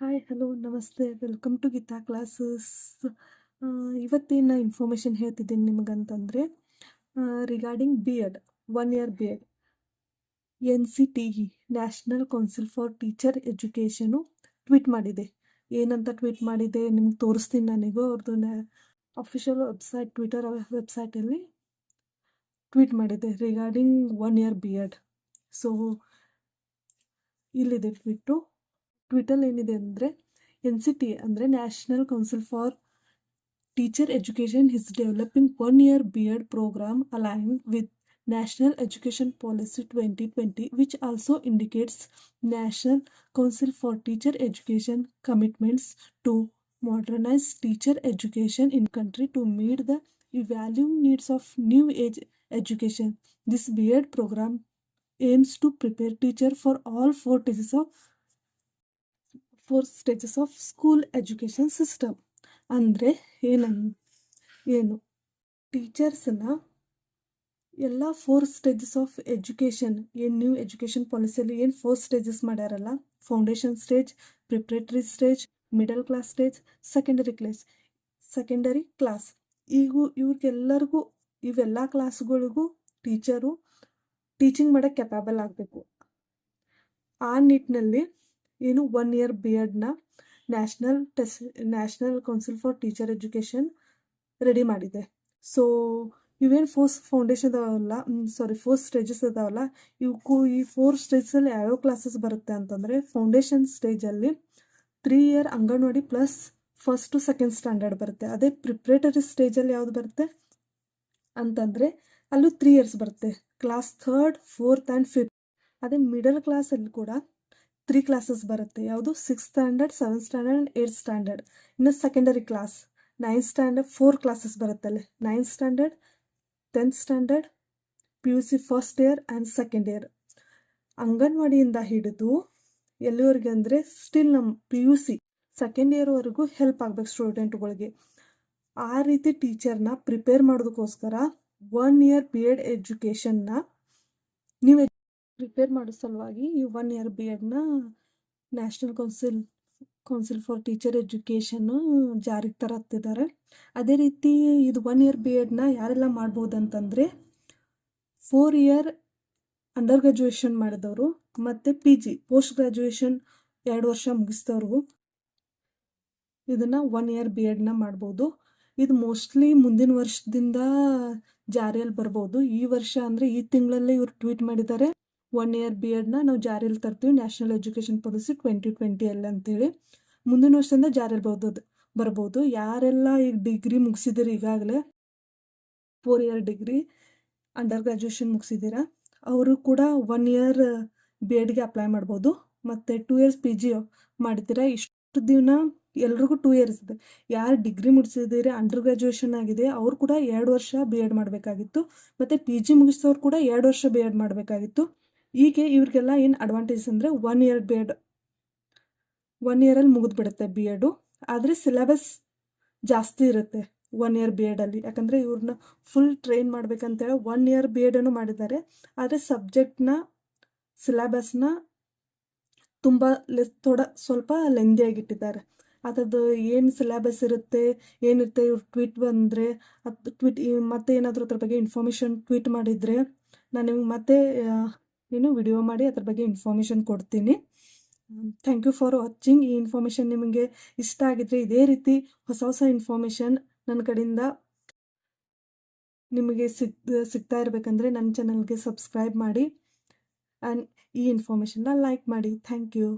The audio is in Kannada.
ಹಾಯ್, ಹಲೋ, ನಮಸ್ತೆ. Welcome to Geeta classes. ಇವತ್ತೇನು ಇನ್ಫಾರ್ಮೇಷನ್ ಹೇಳ್ತಿದ್ದೀನಿ ನಿಮಗಂತಂದರೆ, regarding B Ed, 1 year B Ed, NCTE national council for teacher education tweet ಮಾಡಿದೆ. ಏನಂತ ಟ್ವೀಟ್ ಮಾಡಿದೆ ನಿಮ್ಗೆ ತೋರಿಸ್ತೀನಿ. ನನಗೂ ಅವ್ರದ್ದು ಅಫಿಷಿಯಲ್ ವೆಬ್ಸೈಟ್, ಟ್ವಿಟರ್ ವೆಬ್ಸೈಟಲ್ಲಿ ಟ್ವೀಟ್ ಮಾಡಿದೆ regarding 1 year B Ed. So ಇಲ್ಲಿದೆ ಟ್ವಿಟಲ್ಲಿ ಏನಿದೆ ಅಂದರೆ, NCTE ಅಂದರೆ national council for teacher education is developing 1 year B.Ed program aligned with National Education Policy 2020, which also indicates National Council for Teacher Education commitments to modernize teacher education in country to meet the evolving needs of new age education. This B.Ed program aims to prepare teacher for all four stages of school education system. ಅಂದರೆ ಏನು ಟೀಚರ್ಸನ್ನ ಎಲ್ಲ 4 ಸ್ಟೇಜಸ್ ಆಫ್ ಎಜುಕೇಷನ್, ಏನು ನ್ಯೂ ಎಜುಕೇಷನ್ ಪಾಲಿಸಿಯಲ್ಲಿ ಏನು 4 ಸ್ಟೇಜಸ್ ಮಾಡ್ಯಾರಲ್ಲ, foundation stage, preparatory stage, middle class stage, secondary class, ಇವ್ರಿಗೆಲ್ಲರಿಗೂ ಇವೆಲ್ಲ ಕ್ಲಾಸ್ಗಳಿಗೂ ಟೀಚಿಂಗ್ ಮಾಡೋಕ್ಕೆ ಕೆಪಾಬಲ್ ಆಗಬೇಕು. ಆ ನಿಟ್ಟಿನಲ್ಲಿ ಏನು 1 ಇಯರ್ ಬಿ ಎಡ್ನ national council for teacher education ready ಮಾಡಿದೆ. ಸೊ ಇವೇನು 4 ಸ್ಟೇಜಸ್ ಅದಾವಲ್ಲ, ಈ 4 ಸ್ಟೇಜಲ್ಲಿ ಯಾವ್ಯಾವ ಕ್ಲಾಸಸ್ ಬರುತ್ತೆ ಅಂತಂದರೆ, ಫೌಂಡೇಶನ್ ಸ್ಟೇಜಲ್ಲಿ 3 year anganwadi plus 1st to 2nd standard ಬರುತ್ತೆ. ಅದೇ ಪ್ರಿಪ್ರೇಟರಿ ಸ್ಟೇಜಲ್ಲಿ ಯಾವುದು ಬರುತ್ತೆ ಅಂತಂದರೆ ಅಲ್ಲೂ 3 ಇಯರ್ಸ್ ಬರುತ್ತೆ, class 3rd, 4th and 5th. ಅದೇ ಮಿಡಲ್ ಕ್ಲಾಸಲ್ಲಿ ಕೂಡ 3 ಕ್ಲಾಸಸ್ ಬರುತ್ತೆ. ಯಾವುದು 6th standard, 7th standard and 8th standard. ಇನ್ನು secondary class 9th standard 4 classes ಬರುತ್ತೆ ಅಲ್ಲಿ, 9th standard, 10th standard, PUC first year and second year. ಅಂಗನವಾಡಿಯಿಂದ ಹಿಡಿದು ಎಲ್ಲಿವರೆಗೆ ಅಂದರೆ ಸ್ಟಿಲ್ ನಮ್ಮ PUC ಸೆಕೆಂಡ್ ಇಯರ್ವರೆಗೂ ಹೆಲ್ಪ್ ಆಗಬೇಕು ಸ್ಟೂಡೆಂಟ್ಗಳಿಗೆ. ಆ ರೀತಿ ಟೀಚರ್ನ ಪ್ರಿಪೇರ್ ಮಾಡೋದಕ್ಕೋಸ್ಕರ 1 ಇಯರ್ ಬಿ ಎಡ್ ಎಜುಕೇಷನ್ನ ನೀವು ಪ್ರಿಪೇರ್ ಮಾಡೋ ಸಲುವಾಗಿ ಈ 1 ಇಯರ್ ಬಿ ಎಡ್ನ ನ್ಯಾಷನಲ್ ಕೌನ್ಸಿಲ್ ಫಾರ್ ಟೀಚರ್ ಎಜುಕೇಷನ್ನು ಜಾರಿಗೆ ತರುತ್ತಿದ್ದಾರೆ. ಅದೇ ರೀತಿ ಇದು 1 ಇಯರ್ ಬಿ ಎಡ್ನ ಯಾರೆಲ್ಲ ಮಾಡ್ಬೋದು ಅಂತಂದರೆ, 4 ಇಯರ್ ಅಂಡರ್ ಗ್ರ್ಯಾಜುಯೇಷನ್ ಮಾಡಿದವರು ಮತ್ತು PG ಪೋಸ್ಟ್ ಗ್ರ್ಯಾಜುಯೇಷನ್ 2 ವರ್ಷ ಮುಗಿಸಿದವ್ರಿಗೂ ಇದನ್ನು 1 ಇಯರ್ ಬಿ ಎಡ್ನ ಮಾಡ್ಬೋದು. ಇದು ಮೋಸ್ಟ್ಲಿ ಮುಂದಿನ ವರ್ಷದಿಂದ ಜಾರಿಯಲ್ಲಿ ಬರ್ಬೋದು. ಈ ವರ್ಷ ಅಂದರೆ ಈ ತಿಂಗಳಲ್ಲೇ ಇವರು ಟ್ವೀಟ್ ಮಾಡಿದ್ದಾರೆ, 1 ಇಯರ್ ಬಿ ಎಡ್ನ ನಾವು ಜಾರಿಯಲ್ಲಿ ತರ್ತೀವಿ ನ್ಯಾಷನಲ್ ಎಜುಕೇಷನ್ ಪಾಲಿಸಿ 2020 ಅಂತೇಳಿ. ಮುಂದಿನ ವರ್ಷದಿಂದ ಜಾರಿಯಲ್ಲಿ ಬರ್ಬೋದು. ಯಾರೆಲ್ಲ ಈಗ ಡಿಗ್ರಿ ಮುಗಿಸಿದಿರಿ, ಈಗಾಗಲೇ 4 ಇಯರ್ ಡಿಗ್ರಿ ಅಂಡರ್ ಗ್ರ್ಯಾಜುಯೇಷನ್ ಮುಗಿಸಿದ್ದೀರಾ, ಅವರು ಕೂಡ 1 ಇಯರ್ ಬಿ ಎಡ್ಗೆ ಅಪ್ಲೈ ಮಾಡ್ಬೋದು. ಮತ್ತು 2 ಇಯರ್ಸ್ PG ಮಾಡ್ತೀರಾ. ಇಷ್ಟು ದಿನ ಎಲ್ರಿಗೂ 2 ಇಯರ್ಸ್ ಇದೆ. ಯಾರು ಡಿಗ್ರಿ ಮುಗಿಸಿದ್ದೀರಿ, ಅಂಡರ್ ಗ್ರ್ಯಾಜುಯೇಷನ್ ಆಗಿದೆ, ಅವ್ರು ಕೂಡ 2 ವರ್ಷ ಬಿ ಎಡ್ ಮಾಡಬೇಕಾಗಿತ್ತು. ಮತ್ತು PG ಮುಗಿಸಿದವ್ರು ಕೂಡ 2 ವರ್ಷ ಬಿ ಎಡ್ ಮಾಡಬೇಕಾಗಿತ್ತು. ಹೀಗೆ ಇವ್ರಿಗೆಲ್ಲ ಏನು ಅಡ್ವಾಂಟೇಜ್ ಅಂದರೆ 1 ಇಯರ್ ಬಿ ಎಡ್ 1 ಇಯರಲ್ಲಿ ಮುಗಿದ್ಬಿಡುತ್ತೆ ಬಿ ಎಡು. ಆದರೆ ಸಿಲೆಬಸ್ ಜಾಸ್ತಿ ಇರುತ್ತೆ 1 ಇಯರ್ ಬಿ ಎಡಲ್ಲಿ. ಯಾಕಂದರೆ ಇವ್ರನ್ನ ಫುಲ್ ಟ್ರೈನ್ ಮಾಡ್ಬೇಕಂತೇಳಿ 1 ಇಯರ್ ಬಿ ಎಡನ್ನು ಮಾಡಿದ್ದಾರೆ. ಆದರೆ ಸಬ್ಜೆಕ್ಟ್ನ ಸಿಲೆಬಸ್ನ ತುಂಬ ಸ್ವಲ್ಪ ಲೆಂದಿಯಾಗಿಟ್ಟಿದ್ದಾರೆ. ಅದರದ್ದು ಏನು ಸಿಲೆಬಸ್ ಇರುತ್ತೆ, ಏನಿರುತ್ತೆ, ಇವ್ರು ಟ್ವೀಟ್ ಬಂದರೆ ಮತ್ತೆ ಏನಾದರೂ ಅದ್ರ ಬಗ್ಗೆ ಇನ್ಫಾರ್ಮೇಷನ್ ಟ್ವೀಟ್ ಮಾಡಿದರೆ ನಾನು ನಿಮ್ಗೆ ಮತ್ತೆ ವಿಡಿಯೋ ಮಾಡಿ ಅದ್ರ ಬಗ್ಗೆ ಇನ್ಫಾರ್ಮೇಷನ್ ಕೊಡ್ತೀನಿ. Thank you for watching. ಈ ಇನ್ಫಾರ್ಮೇಷನ್ ನಿಮಗೆ ಇಷ್ಟ ಆಗಿದ್ರೆ ಇದೇ ರೀತಿ ಹೊಸ ಇನ್ಫಾರ್ಮೇಷನ್ ನನ್ನ ಕಡೆಯಿಂದ ನಿಮಗೆ ಸಿಗ್ತಾ ಇರಬೇಕಂದ್ರೆ ನನ್ನ ಚಾನಲ್ಗೆ ಸಬ್ಸ್ಕ್ರೈಬ್ ಮಾಡಿ ಆ್ಯಂಡ್ ಈ ಇನ್ಫಾರ್ಮೇಷನ್ನ ಲೈಕ್ ಮಾಡಿ. Thank you.